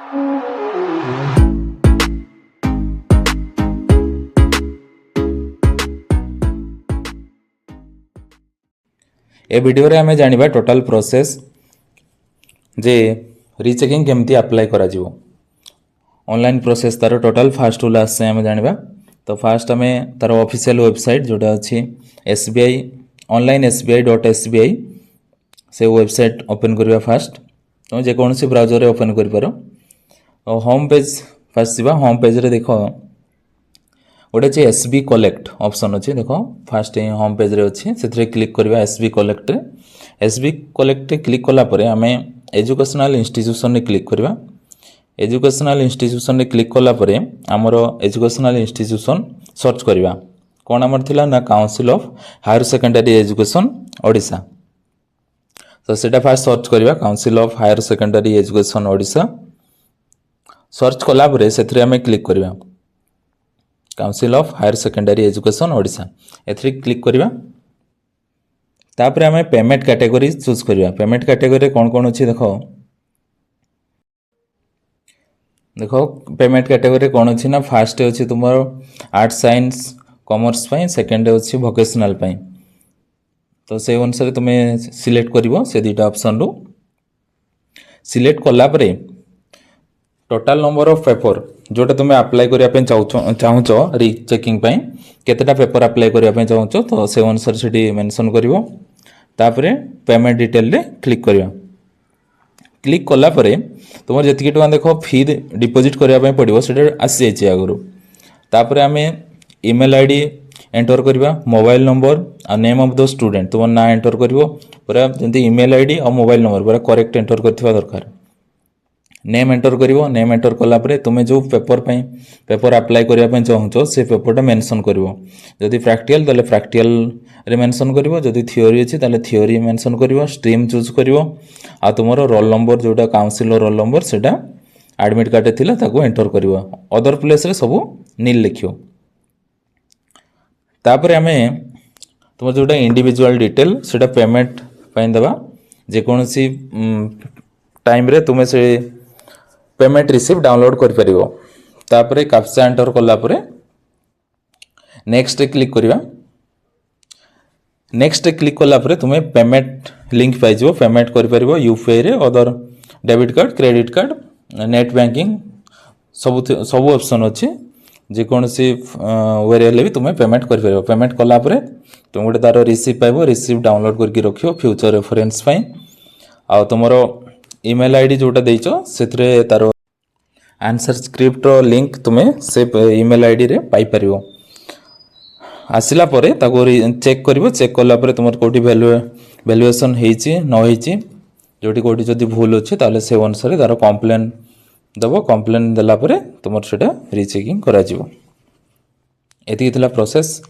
ए video रे आमे जानिबा total process जे rechecking केमती अप्लाई करा जीवो। ऑनलाइन प्रोसेस तार टोटल फास्ट रूल आसे आमे जानिबा। तो फास्ट आमे तार ऑफिशियल वेबसाइट जोटा अछि एसबीआई ऑनलाइन sbi.sbi से वेबसाइट ओपन करबा फास्ट। तो जे कोनसी ब्राउजर रे ओपन करि पारो। और होम पेज फास्ट जीवा। होम पेज रे देखो गोटे अच्छे एसबी कलेक्ट ऑप्शन अच्छे देख फास्ट होम पेज रे अच्छे से क्लिक करवा एसबी कलेक्ट रे। एसबी कलेक्ट क्लिक कलापर आम एजुकेशनल इंस्टीट्यूशन रे क्लिक करवा। एजुकेशनल इंस्टीट्यूशन रे क्लिक कलापर आमर एजुकेशनल इंस्टीट्यूशन सर्च करवा कौन आमर थिला ना council of higher secondary education Odisha. तो सेटा फास्ट सर्च करवा council of higher secondary education Odisha. Search कलापर से आम क्लिक करवा council of higher secondary education Odisha एथि क्लिक करवा। तापर आम पेमेंट कैटेगरी चूज करवा। पेमेंट कैटेगरी कौन कौन अच्छी देखो देखो पेमेंट कैटेगरी कौन अच्छी ना फास्ट अच्छी तुम आर्ट साइंस कॉमर्स पाई सेकेंड अच्छी वोकेशनल पाई। तो से अनुसार तुम्हें सिलेक्ट कर से दुटा ऑप्शन रू सिलेक्ट कलापर टोटाल नंबर ऑफ पेपर जोटा तुम्हें अप्लाई करने चाहूच रीचेकिंग केतेटा पेपर अप्लाई करने चाहूच तो से अनुसार से मेंशन करिवो। तापरे पेमेंट डिटेल रे क्लिक करवा। क्लिक कलापर तुम जी टका देख फी डिपोजिट करने पड़ो से आसी जाइए आगुरी। तापर आम ईमेल आईडी एंटर करवा मोबाइल नंबर आ नेम ऑफ द स्टूडेंट तुम ना एंटर कर पूरा जमी ईमेल आईडी और मोबाइल नंबर पूरा करेक्ट एंटर करथिबा दरकार। नेम एंटर करिवो। नेम एंटर कलापर तुम्हें जो पेपर अप्लाई करने चाहूच से पेपरटा मेंशन करिवो। जदि प्रैक्टिकल ताले प्रैक्टिकल रे मेंशन करिवो। जदि थ्योरी अछि ताले थ्योरी मेंशन करिवो। स्ट्रीम चूज करिवो आ तुमरो रोल नंबर जोटा काउंसिल रोल नंबर सेटा एडमिट कार्ड थिला ताको एंटर करिवो। अदर प्लेस रे सब नील लिखियो। तापर आमे तुम जोटा इंडिविजुअल डिटेल सेटा पेमेंट पई देबा। जे कोनसी टाइम रे तुमे से पेमेंट रिसीव डाउनलोड कर परिवो। तापरे कैप्चा एंटर कलापर नेक्स्ट क्लिक करिवा। नेक्स्ट क्लिक कलापर तुम्हें पेमेंट लिंक पाई जिवो। पेमेंट कर परिवो यूपीआई रे other debit card credit card net banking सब ऑप्शन अच्छे जे कोनसी वे रे भी तुम्हें पेमेंट कर परिवो। पेमेंट कलापर तुम गोटे तार रिसीव पाइबो। रिसीव डाउनलोड करके रखियो फ्यूचर रेफरेंस पाई। आ तुमरो ईमेल आईडी जोटा देइचो सेथरे तार आंसर स्क्रिप्ट रो लिंक तुम्हें से ईमेल आईडी रे पाई परिवो। आसिला परे ताको चेक करिवो। चेक कला परे तुमर कोठी वैल्यूएशन हेची न हेची जोटी कोठी जदी भूल अछि ताले से अनुसार तार कंप्लेन दबो। कंप्लेन देला परे तुमर सेटा रीचेकिंग करा जिवो। एति थिला प्रोसेस।